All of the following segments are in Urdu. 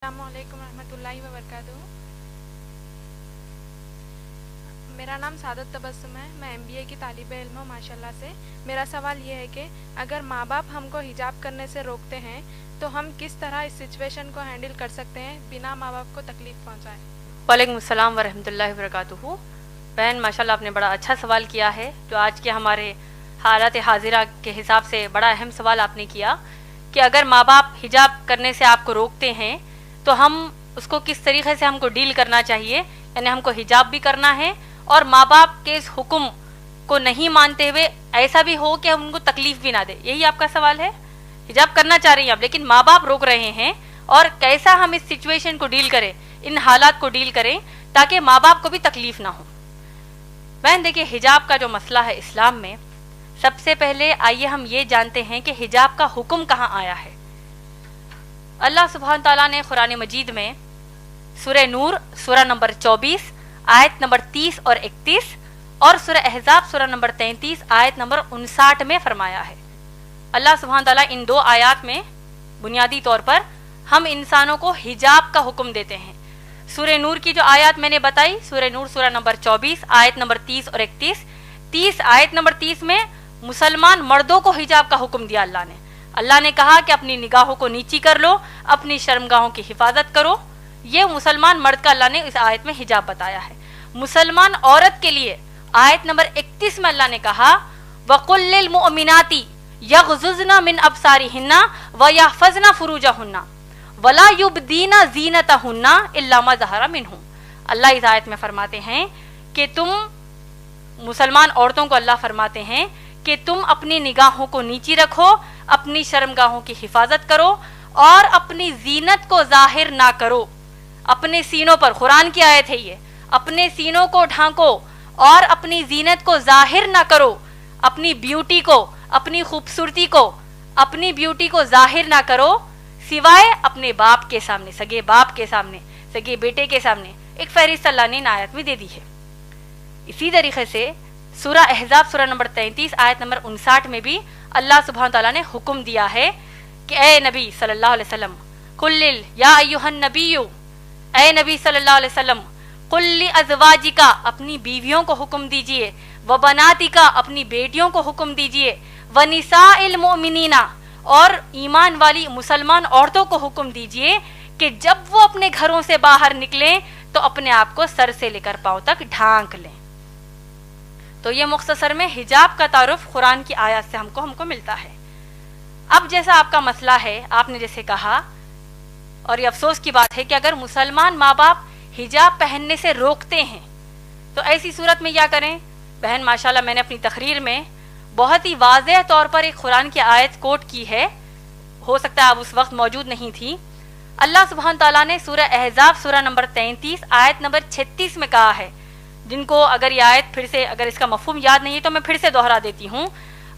السلام علیکم ورحمۃ اللہ وبرکاتہ۔ میرا نام سعادت تبسم ہے، میں MBA کی طالب علم ہوں ماشاءاللہ سے۔ میرا سوال یہ ہے کہ اگر ماں باپ ہم کو حجاب کرنے سے روکتے ہیں تو ہم کس طرح اس سچویشن کو ہینڈل کر سکتے ہیں بنا ماں باپ کو تکلیف پہنچائے؟ وعلیکم السلام ورحمۃ اللہ وبرکاتہ۔ بہن ماشاءاللہ آپ نے بڑا اچھا سوال کیا ہے، جو آج کے ہمارے حالات حاضرہ کے حساب سے بڑا اہم سوال آپ نے کیا کہ اگر ماں باپ حجاب کرنے سے آپ کو روکتے ہیں تو ہم اس کو کس طریقے سے ہم کو ڈیل کرنا چاہیے، یعنی ہم کو حجاب بھی کرنا ہے اور ماں باپ کے اس حکم کو نہیں مانتے ہوئے ایسا بھی ہو کہ ہم ان کو تکلیف بھی نہ دے۔ یہی آپ کا سوال ہے؟ حجاب کرنا چاہ رہی ہیں آپ لیکن ماں باپ روک رہے ہیں، اور کیسا ہم اس سچویشن کو ڈیل کریں، ان حالات کو ڈیل کریں تاکہ ماں باپ کو بھی تکلیف نہ ہو۔ بہن دیکھیں، حجاب کا جو مسئلہ ہے اسلام میں، سب سے پہلے آئیے ہم یہ جانتے ہیں کہ حجاب کا حکم کہاں آیا ہے۔ اللہ سبحانہ تعالیٰ نے قرآن مجید میں سورہ نور سورہ نمبر 24 آیت نمبر 30 اور 31 اور سورہ احزاب سورہ نمبر 33 آیت نمبر 59 میں فرمایا ہے۔ اللہ سبحانہ تعالیٰ ان دو آیات میں بنیادی طور پر ہم انسانوں کو حجاب کا حکم دیتے ہیں۔ سورہ نور کی جو آیات میں نے بتائی، سورہ نور سورہ نمبر 24 آیت نمبر 30 اور 31 آیت نمبر 30 میں مسلمان مردوں کو حجاب کا حکم دیا اللہ نے کہا کہ اپنی نگاہوں کو نیچی کر لو، اپنی شرمگاہوں کی حفاظت کرو۔ یہ مسلمان مرد کا اللہ نے اس آیت میں حجاب بتایا ہے۔ مسلمان عورت کے لیے آیت نمبر 31 میں اللہ نے کہا وَقُلْ لِلْمُؤْمِنَاتِ يَغْضُضْنَ مِنْ أَبْصَارِهِنَّ وَيَحْفَظْنَ فُرُوجَهُنَّ وَلَا يُبْدِينَ زِينَتَهُنَّ إِلَّا مَا ظَهَرَ مِنْهُ۔ اللہ اس آیت میں فرماتے ہیں کہ تم مسلمان عورتوں کو اللہ فرماتے ہیں کہ تم اپنی نگاہوں کو نیچی رکھو، اپنی شرمگاہوں کی حفاظت کرو اور اپنی زینت کو ظاہر نہ کرو۔ اپنے سینوں پر، قرآن کی آیت ہے یہ، اپنے سینوں کو ڈھانکو اور اپنی زینت کو ظاہر نہ کرو، اپنی بیوٹی کو، اپنی خوبصورتی کو، اپنی بیوٹی کو ظاہر نہ کرو سوائے اپنے باپ کے سامنے، سگے باپ کے سامنے، سگے بیٹے کے سامنے۔ ایک فہرست اللہ نے ان آیت میں دے دی ہے۔ اسی طریقے سے سورہ احزاب سورہ نمبر 33 آیت نمبر 59 میں بھی اللہ سبحانہ تعالیٰ نے حکم دیا ہے کہ اے نبی صلی اللہ علیہ وسلم قل یا ایھا النبی، اے نبی صلی اللہ علیہ وسلم قل لازواجک، اپنی بیویوں کو حکم دیجئے، وبناتک، اپنی بیٹیوں کو حکم دیجئے، ونساء المؤمنین، اور ایمان والی مسلمان عورتوں کو حکم دیجئے کہ جب وہ اپنے گھروں سے باہر نکلیں تو اپنے آپ کو سر سے لے کر پاؤں تک ڈھانک لیں۔ تو یہ مختصر میں حجاب کا تعارف قرآن کی آیات سے ہم کو ملتا ہے۔ اب جیسا آپ کا مسئلہ ہے، آپ نے جیسے کہا، اور یہ افسوس کی بات ہے کہ اگر مسلمان ماں باپ حجاب پہننے سے روکتے ہیں تو ایسی صورت میں کیا کریں؟ بہن ماشاءاللہ میں نے اپنی تقریر میں بہت ہی واضح طور پر ایک قرآن کی آیت کوٹ کی ہے، ہو سکتا ہے آپ اس وقت موجود نہیں تھی۔ اللہ سبحانہ تعالیٰ نے سورہ احزاب سورہ نمبر 33 آیت نمبر 36 میں کہا ہے، جن کو اگر یہ آیت پھر سے، اگر اس کا مفہوم یاد نہیں ہے تو میں پھر سے دوہرا دیتی ہوں۔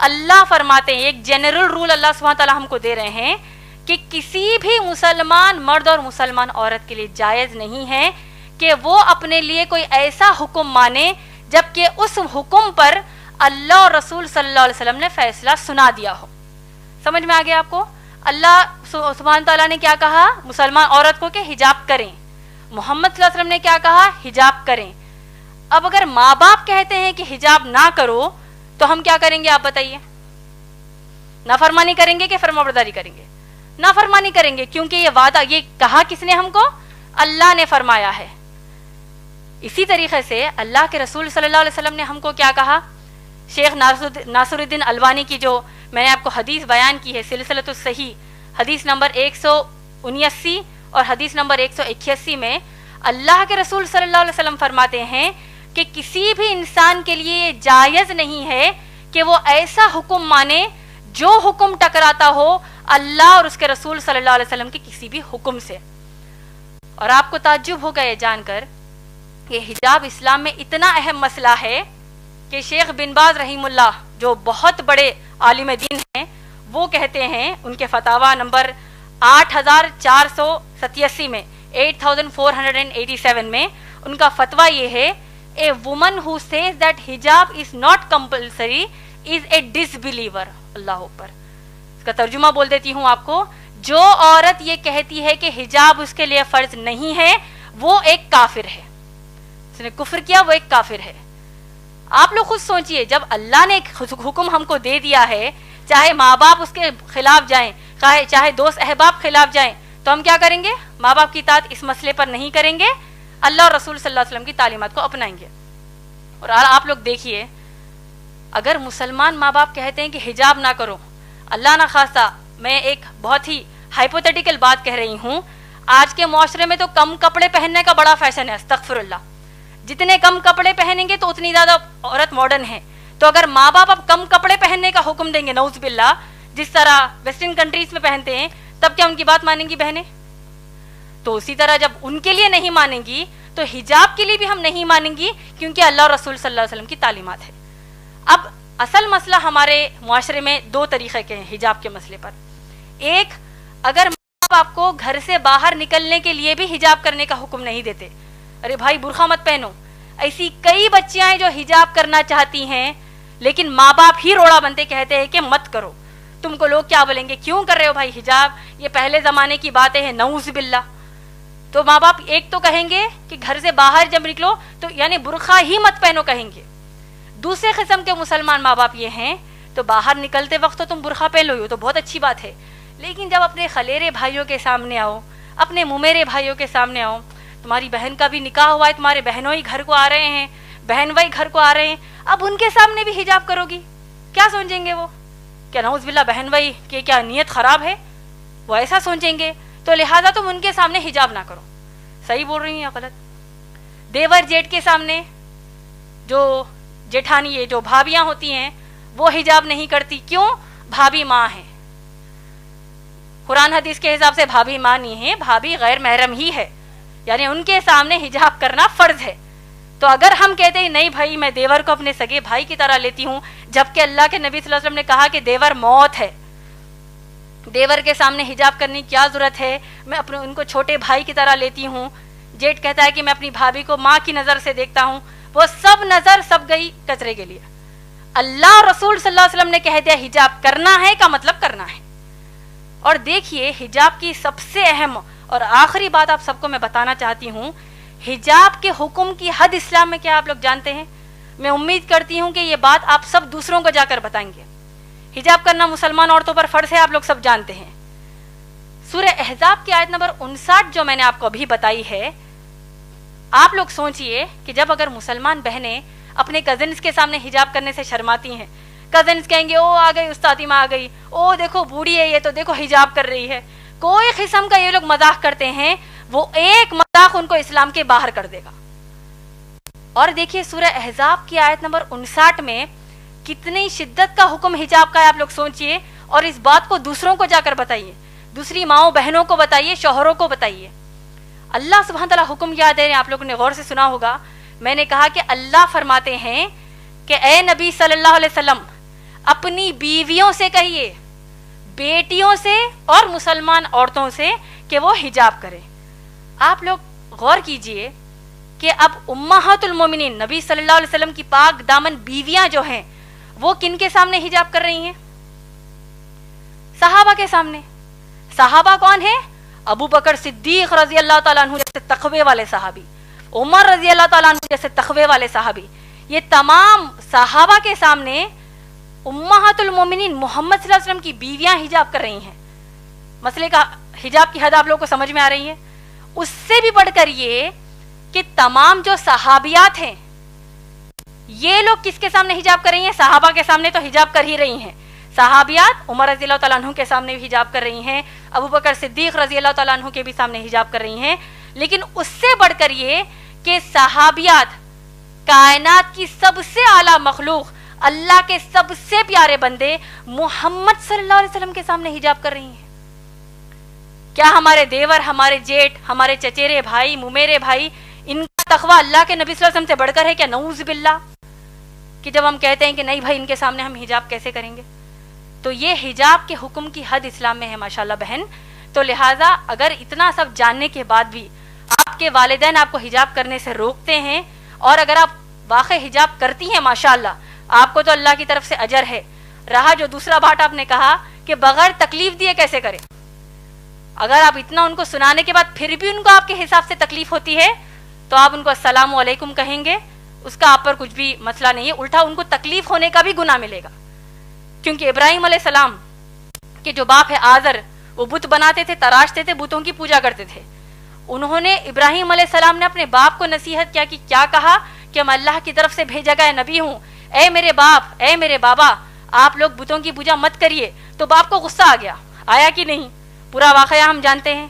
اللہ فرماتے ہیں، ایک جنرل رول اللہ سبحانہ تعالیٰ ہم کو دے رہے ہیں کہ کسی بھی مسلمان مرد اور مسلمان عورت کے لیے جائز نہیں ہے کہ وہ اپنے لیے کوئی ایسا حکم مانے جبکہ اس حکم پر اللہ اور رسول صلی اللہ علیہ وسلم نے فیصلہ سنا دیا ہو۔ سمجھ میں آ گیا آپ کو؟ اللہ سبحانہ تعالیٰ نے کیا کہا مسلمان عورت کو کہ حجاب کریں، محمد صلی اللہ علیہ وسلم نے کیا کہا حجاب کریں۔ اب اگر ماں باپ کہتے ہیں کہ حجاب نہ کرو تو ہم کیا کریں گے آپ بتائیے؟ نافرمانی کریں گے کہ فرمانبرداری کریں گے؟ نافرمانی کریں گے، کیونکہ یہ وعدہ، یہ کہا کس نے ہم کو؟ اللہ نے فرمایا ہے۔ اسی طریقے سے اللہ کے رسول صلی اللہ علیہ وسلم نے ہم کو کیا کہا؟ شیخ ناصر الدین البانی کی جو میں نے آپ کو حدیث بیان کی ہے، سلسلۃ الصحیح حدیث نمبر 179 اور حدیث نمبر 181 میں اللہ کے رسول صلی اللہ علیہ وسلم فرماتے ہیں کہ کسی بھی انسان کے لیے یہ جائز نہیں ہے کہ وہ ایسا حکم مانے جو حکم ٹکراتا ہو اللہ اور اس کے رسول صلی اللہ علیہ وسلم کے کسی بھی حکم سے۔ اور آپ کو تعجب ہوگا یہ جان کر کہ حجاب اسلام میں اتنا اہم مسئلہ ہے کہ شیخ بن باز رحیم اللہ جو بہت بڑے عالم دین ہیں، وہ کہتے ہیں ان کے فتاوی نمبر 8487 میں 8487 میں ان کا فتویٰ یہ ہے، a woman who says that حجاب از ناٹ کمپلسری از اے ڈسبلیور۔ اللہ اوپر، اس کا ترجمہ بول دیتی ہوں آپ کو، جو عورت یہ کہتی ہے کہ حجاب اس کے لیے فرض نہیں ہے وہ ایک کافر ہے، اس نے کفر کیا، وہ ایک کافر ہے۔ آپ لوگ خود سوچئے، جب اللہ نے حکم ہم کو دے دیا ہے، چاہے ماں باپ اس کے خلاف جائیں، چاہے دوست احباب خلاف جائیں، تو ہم کیا کریں گے؟ ماں باپ کی اطاعت اس مسئلے پر نہیں کریں گے، اللہ اور رسول صلی اللہ علیہ وسلم کی تعلیمات کو اپنائیں گے۔ اور آپ لوگ دیکھیے، اگر مسلمان ماں باپ کہتے ہیں کہ حجاب نہ کرو، اللہ نہ خواستہ، میں ایک بہت ہی ہائپوتھیٹیکل بات کہہ رہی ہوں، آج کے معاشرے میں تو کم کپڑے پہننے کا بڑا فیشن ہے، استغفر اللہ، جتنے کم کپڑے پہنیں گے تو اتنی زیادہ عورت ماڈرن ہے۔ تو اگر ماں باپ اب کم کپڑے پہننے کا حکم دیں گے، نعوذ باللہ، جس طرح ویسٹرن کنٹریز میں پہنتے ہیں، تب کیا ان کی بات مانیں گی بہنیں؟ تو اسی طرح جب ان کے لیے نہیں مانیں گی تو حجاب کے لیے بھی ہم نہیں مانیں گی، کیونکہ اللہ اور رسول صلی اللہ علیہ وسلم کی تعلیمات ہے۔ اب اصل مسئلہ ہمارے معاشرے میں دو طریقے کے ہیں حجاب کے مسئلے پر۔ ایک، اگر ماں باپ کو گھر سے باہر نکلنے کے لیے بھی حجاب کرنے کا حکم نہیں دیتے، ارے بھائی برقع مت پہنو، ایسی کئی بچیاں ہیں جو حجاب کرنا چاہتی ہیں لیکن ماں باپ ہی روڑا بنتے کہتے ہیں کہ مت کرو، تم کو لوگ کیا بولیں گے، کیوں کر رہے ہو بھائی حجاب، یہ پہلے زمانے کی باتیں ہیں، نعوذ باللہ۔ تو ماں باپ ایک تو کہیں گے کہ گھر سے باہر جب نکلو تو یعنی برقع ہی مت پہنو کہیں گے۔ دوسرے قسم کے مسلمان ماں باپ یہ ہیں، تو باہر نکلتے وقت تو تم برقع پہن لو، تو بہت اچھی بات ہے، لیکن جب اپنے خلیرے بھائیوں کے سامنے آؤ، اپنے ممیرے بھائیوں کے سامنے آؤ، تمہاری بہن کا بھی نکاح ہوا ہے، تمہارے بہنوں ہی گھر کو آ رہے ہیں، بہن وہی گھر کو آ رہے ہیں، اب ان کے سامنے بھی حجاب کرو گی، کیا سوچیں گے وہ؟ کیا نعوذ باللہ بہن وہی کہ کیا نیت خراب ہے؟ وہ ایسا سوچیں گے، تو لہٰذا تم ان کے سامنے حجاب نہ کرو۔ صحیح بول رہی ہیں یا غلط؟ دیور جیٹ کے سامنے، جو جیٹھانی یہ جو بھابیاں ہوتی ہیں وہ حجاب نہیں کرتی، کیوں؟ بھابی ماں ہے، قرآن حدیث کے حساب سے بھابی ماں نہیں ہے، بھابی غیر محرم ہی ہے، یعنی ان کے سامنے حجاب کرنا فرض ہے۔ تو اگر ہم کہتے ہیں نہیں بھائی میں دیور کو اپنے سگے بھائی کی طرح لیتی ہوں، جبکہ اللہ کے نبی صلی اللہ علیہ وسلم نے کہا کہ دیور موت ہے، دیور کے سامنے حجاب کرنے کی کیا ضرورت ہے، میں اپنے ان کو چھوٹے بھائی کی طرح لیتی ہوں۔ جیٹ کہتا ہے کہ میں اپنی بھابھی کو ماں کی نظر سے دیکھتا ہوں، وہ سب نظر سب گئی کچرے کے لیے۔ اللہ اور رسول صلی اللہ علیہ وسلم نے کہہ دیا حجاب کرنا ہے کا مطلب کرنا ہے۔ اور دیکھیے حجاب کی سب سے اہم اور آخری بات آپ سب کو میں بتانا چاہتی ہوں، حجاب کے حکم کی حد اسلام میں کیا آپ لوگ جانتے ہیں؟ میں امید کرتی ہوں کہ یہ بات آپ سب دوسروں کو جا کر بتائیں گے۔ حجاب کرنا مسلمان عورتوں پر فرض ہے، آپ لوگ سب جانتے ہیں۔ سورہ احزاب کی آیت نمبر 59 جو میں نے آپ کو ابھی بتائی ہے، آپ لوگ سوچئے کہ جب اگر مسلمان بہنیں اپنے کزنس کے سامنے حجاب کرنے سے شرماتی ہیں، کزنس کہیں گے او آ گئی استادی ماں آ گئی، او دیکھو بوڑھی ہے یہ تو دیکھو حجاب کر رہی ہے، کوئی قسم کا یہ لوگ مذاق کرتے ہیں، وہ ایک مذاق ان کو اسلام کے باہر کر دے گا۔ اور دیکھیے سورہ احزاب کی آیت نمبر 59 میں کتنی شدت کا حکم حجاب کا ہے، آپ لوگ سوچئے، اور اس بات کو دوسروں کو جا کر بتائیے، دوسری ماؤں بہنوں کو بتائیے، شوہروں کو بتائیے۔ اللہ سبحانہ تعالیٰ حکم کیا دے رہے ہیں، آپ لوگوں نے غور سے سنا ہوگا، میں نے کہا کہ اللہ فرماتے ہیں کہ اے نبی صلی اللہ علیہ وسلم اپنی بیویوں سے کہیے، بیٹیوں سے اور مسلمان عورتوں سے کہ وہ حجاب کریں۔ آپ لوگ غور کیجئے کہ اب امہات المومنین نبی صلی اللہ علیہ وسلم کی پاک دامن بیویاں جو ہیں وہ کن کے سامنے حجاب کر رہی ہیں؟ صحابہ کے سامنے۔ صحابہ کون ہیں؟ ابو بکر صدیق رضی اللہ تعالیٰ عنہ جیسے تقوی والے صحابی، عمر رضی اللہ تعالیٰ عنہ جیسے تقوی والے صحابی، یہ تمام صحابہ کے سامنے امہات المومنین محمد صلی اللہ علیہ وسلم کی بیویاں حجاب کر رہی ہیں۔ مسئلے کا حجاب کی حد آپ لوگوں کو سمجھ میں آ رہی ہے؟ اس سے بھی بڑھ کر یہ کہ تمام جو صحابیات ہیں یہ لوگ کس کے سامنے حجاب کر رہی ہیں؟ صحابہ کے سامنے تو حجاب کر ہی رہی ہیں، صحابیات عمر رضی اللہ تعالیٰ عنہ کے سامنے بھی حجاب کر رہی ہیں، ابو بکر صدیق رضی اللہ تعالیٰ عنہ کے بھی سامنے حجاب کر رہی ہیں، لیکن اس سے بڑھ کر یہ کہ صحابیات کائنات کی سب سے اعلیٰ مخلوق، اللہ کے سب سے پیارے بندے محمد صلی اللہ علیہ وسلم کے سامنے حجاب کر رہی ہیں۔ کیا ہمارے دیور، ہمارے جیٹ، ہمارے چچیرے بھائی، ممیرے بھائی، ان کا تقویٰ اللہ کے نبی صلی اللہ علیہ وسلم سے بڑھ کر ہے کیا؟ نعوذ باللہ، کہ جب ہم کہتے ہیں کہ نہیں بھائی ان کے سامنے ہم حجاب کیسے کریں گے؟ تو یہ حجاب کے حکم کی حد اسلام میں ہے ماشاءاللہ بہن۔ تو لہٰذا اگر اتنا سب جاننے کے بعد بھی آپ کے والدین آپ کو حجاب کرنے سے روکتے ہیں، اور اگر آپ واقع حجاب کرتی ہیں ماشاءاللہ، آپ کو تو اللہ کی طرف سے اجر ہے۔ رہا جو دوسرا بات آپ نے کہا کہ بغیر تکلیف دیے کیسے کریں، اگر آپ اتنا ان کو سنانے کے بعد پھر بھی ان کو آپ کے حساب سے تکلیف ہوتی ہے تو آپ ان کو السلام علیکم کہیں گے, اس کا آپ پر کچھ بھی مسئلہ نہیں ہے, الٹا ان کو تکلیف ہونے کا بھی گناہ ملے گا. کیونکہ ابراہیم علیہ السلام کے جو باپ ہے آزر, وہ بت بناتے تھے, تراشتے تھے, بتوں کی پوجا کرتے تھے. انہوں نے, ابراہیم علیہ السلام نے اپنے باپ کو نصیحت کیا کہ کیا کہا کہ میں اللہ کی طرف سے بھیجا گیا نبی ہوں, اے میرے باپ, اے میرے بابا, آپ لوگ بتوں کی پوجا مت کریے. تو باپ کو غصہ آ گیا, آیا کہ نہیں؟ پورا واقعہ ہم جانتے ہیں.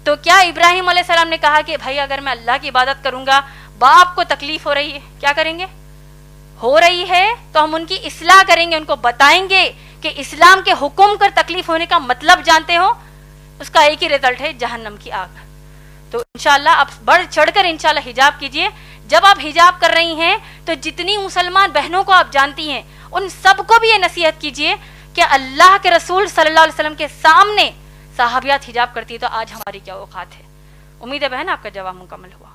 تو کیا ابراہیم علیہ السلام نے کہا کہ بھائی اگر میں اللہ کی عبادت کروں گا, باپ کو تکلیف ہو رہی ہے, کیا کریں گے؟ ہو رہی ہے تو ہم ان کی اصلاح کریں گے, ان کو بتائیں گے کہ اسلام کے حکم کر تکلیف ہونے کا مطلب جانتے ہو, اس کا ایک ہی رزلٹ ہے, جہنم کی آگ. تو انشاءاللہ آپ بڑھ چڑھ کر انشاءاللہ حجاب کیجئے. جب آپ حجاب کر رہی ہیں تو جتنی مسلمان بہنوں کو آپ جانتی ہیں ان سب کو بھی یہ نصیحت کیجئے کہ اللہ کے رسول صلی اللہ علیہ وسلم کے سامنے صحابیات حجاب کرتی ہے تو آج ہماری کیا اوقات ہے. امید ہے بہن آپ کا جواب مکمل ہوا.